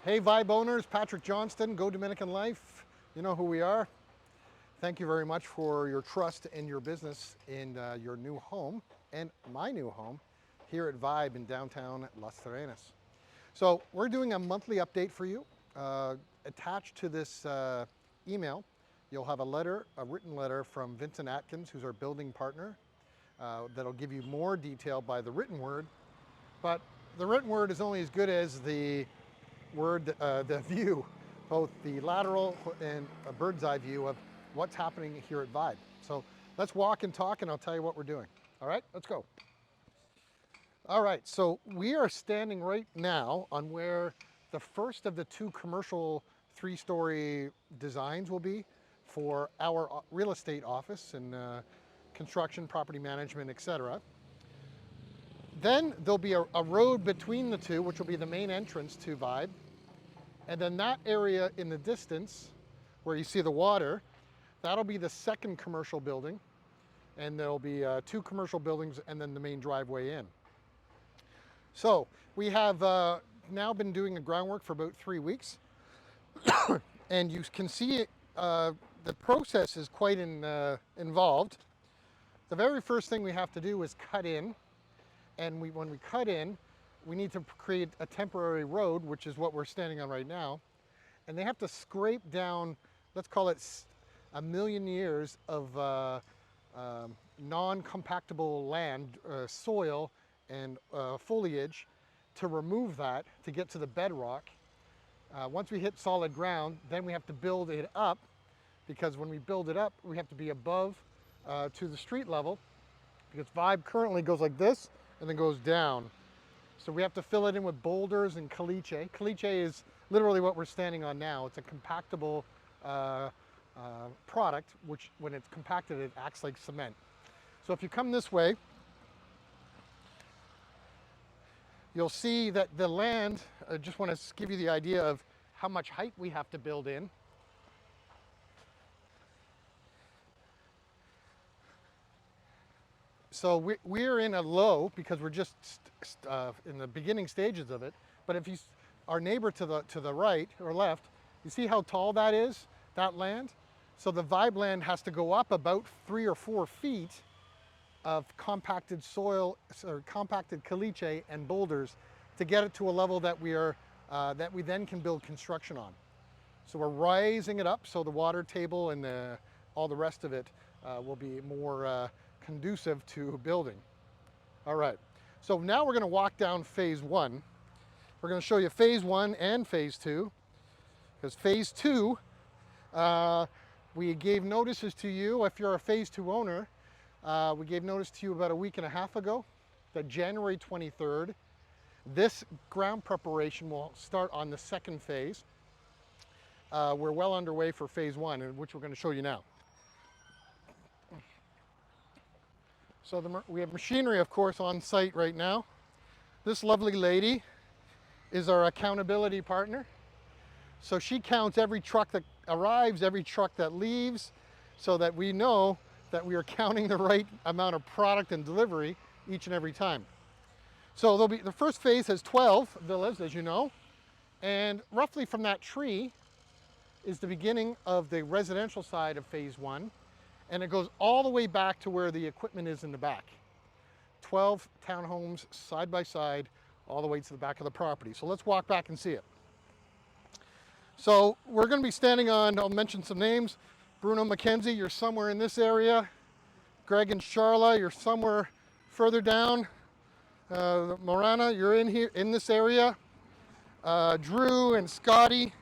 Hey Vibe owners, Patrick Johnston, Go Dominican Life. You know who we are. Thank you very much for your trust in your business in your new home and my new home here at Vibe in downtown Las Terrenas. So we're doing a monthly update for you. Attached to this email, you'll have a written letter from Vincent Atkins, who's our building partner, that'll give you more detail by the written word. But the written word is only as good as the the view, both the lateral and a bird's eye view of what's happening here at Vibe. So let's walk and talk, and I'll tell you what we're doing. All right, let's go. All right, so we are standing right now on where the first of the two commercial three-story designs will be for our real estate office and construction, property management, etc. Then there'll be a road between the two, which will be the main entrance to Vibe. And then that area in the distance, where you see the water, that'll be the second commercial building. And there'll be two commercial buildings and then the main driveway in. So we have now been doing the groundwork for about 3 weeks. And you can see the process is quite involved. The very first thing we have to do is cut in. And when we cut in, we need to create a temporary road, which is what we're standing on right now. And they have to scrape down, let's call it a million years of non-compactable land, soil, and foliage to remove that to get to the bedrock. Once we hit solid ground, then we have to build it up, because when we build it up, we have to be above to the street level, because Vibe currently goes like this and then goes down. So we have to fill it in with boulders and caliche. Caliche is literally what we're standing on now. It's a compactable product, which when it's compacted, it acts like cement. So if you come this way, you'll see that the land, I just want to give you the idea of how much height we have to build in. So we're in a low because we're just in the beginning stages of it. But if you, our neighbor to the right or left, you see how tall that is, that land? So the Vibe land has to go up about 3 or 4 feet of compacted soil, or compacted caliche and boulders to get it to a level that that we then can build construction on. So we're rising it up so the water table and all the rest of it will be more conducive to building. All right, so now we're going to walk down phase 1. We're going to show you phase 1 and phase 2, because phase 2, we gave notices to you. If you're a phase 2 owner, we gave notice to you about a week and a half ago that January 23rd, this ground preparation will start on the second phase. We're well underway for phase 1, which we're going to show you now. So we have machinery, of course, on site right now. This lovely lady is our accountability partner. So she counts every truck that arrives, every truck that leaves, so that we know that we are counting the right amount of product and delivery each and every time. So the first phase has 12 villas, as you know, and roughly from that tree is the beginning of the residential side of phase 1. And it goes all the way back to where the equipment is in the back. 12 townhomes side by side, all the way to the back of the property. So let's walk back and see it. So we're going to be standing on, I'll mention some names. Bruno McKenzie, you're somewhere in this area. Greg and Charla, you're somewhere further down. Morana, you're in here, in this area. Drew and Scotty,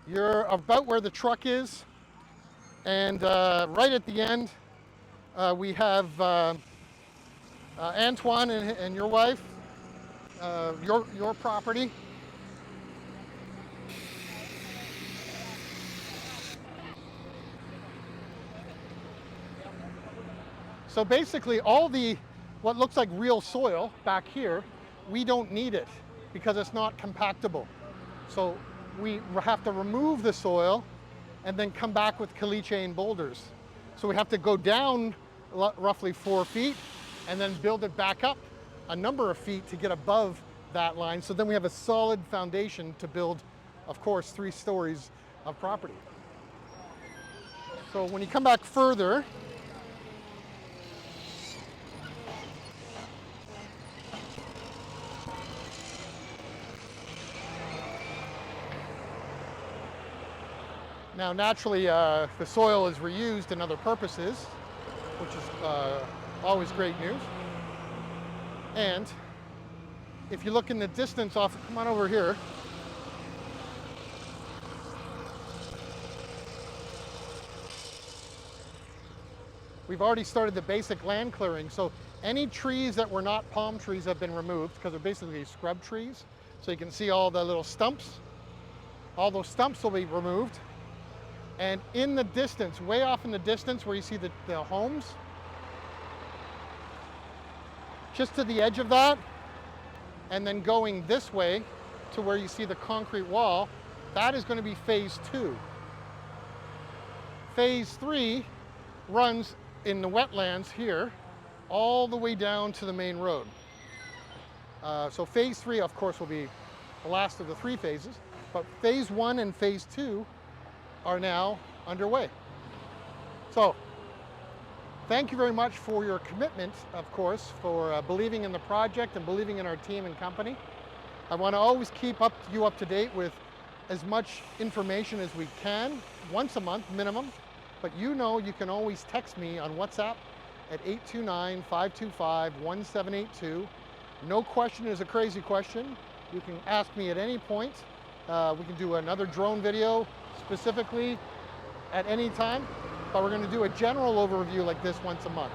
you're about where the truck is. And right at the end, we have Antoine and your wife, your property. So basically all what looks like real soil back here, we don't need it because it's not compactable. So we have to remove the soil and then come back with caliche and boulders. So we have to go down roughly 4 feet and then build it back up a number of feet to get above that line. So then we have a solid foundation to build of course, 3 stories of property. So when you come back further, now naturally the soil is reused in other purposes, which is always great news. And if you look in the distance off, come on over here. We've already started the basic land clearing. So any trees that were not palm trees have been removed because they're basically scrub trees. So you can see all the little stumps. All those stumps will be removed. And in the distance, way off in the distance where you see the homes, just to the edge of that, and then going this way to where you see the concrete wall, that is going to be phase 2. Phase 3 runs in the wetlands here, all the way down to the main road. So phase 3, of course, will be the last of the 3 phases, but phase 1 and phase 2 are now underway. So thank you very much for your commitment, of course, for believing in the project and believing in our team and company. I want to always keep you up to date with as much information as we can, once a month minimum. But you know you can always text me on WhatsApp at 829-525-1782. No question is a crazy question. You can ask me at any point. We can do another drone video specifically at any time, but we're going to do a general overview like this once a month.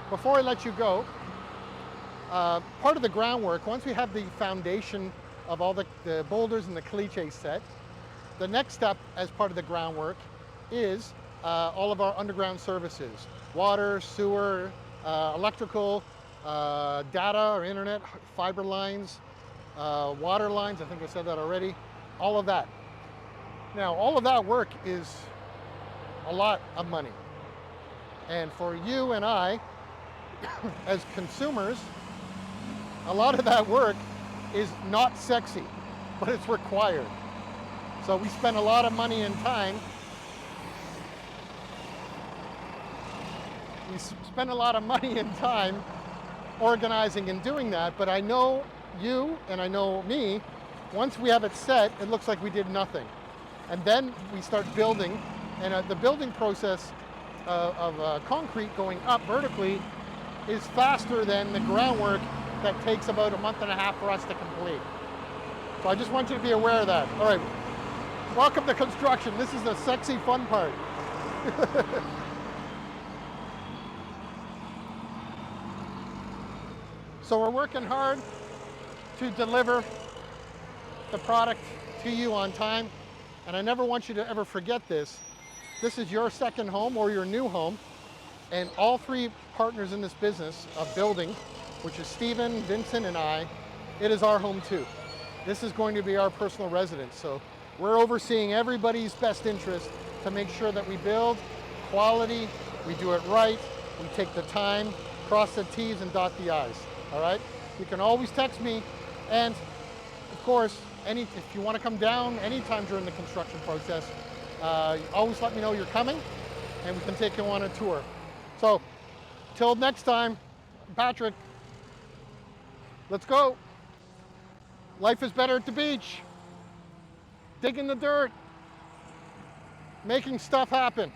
Before I let you go, part of the groundwork, once we have the foundation of all the boulders and the caliche set, the next step as part of the groundwork is all of our underground services: water, sewer, electrical, data or internet, fiber lines, water lines, I think I said that already, all of that. Now, all of that work is a lot of money. And for you and I, as consumers, a lot of that work is not sexy, but it's required. So we spend a lot of money and time. We spend a lot of money and time organizing and doing that, but I know you and I know me, once we have it set, it looks like we did nothing. And then we start building, and the building process of concrete going up vertically is faster than the groundwork that takes about a month and a half for us to complete. So I just want you to be aware of that. All right, welcome to construction. This is the sexy, fun part. So we're working hard to deliver the product to you on time. And I never want you to ever forget this. This is your second home or your new home. And all 3 partners in this business of building, which is Stephen, Vincent, and I, it is our home too. This is going to be our personal residence. So we're overseeing everybody's best interest to make sure that we build quality, we do it right, we take the time, cross the T's and dot the I's, all right? You can always text me, and of course, if you want to come down anytime during the construction process, always let me know you're coming, and we can take you on a tour. So, till next time, Patrick, let's go. Life is better at the beach. Digging the dirt. Making stuff happen.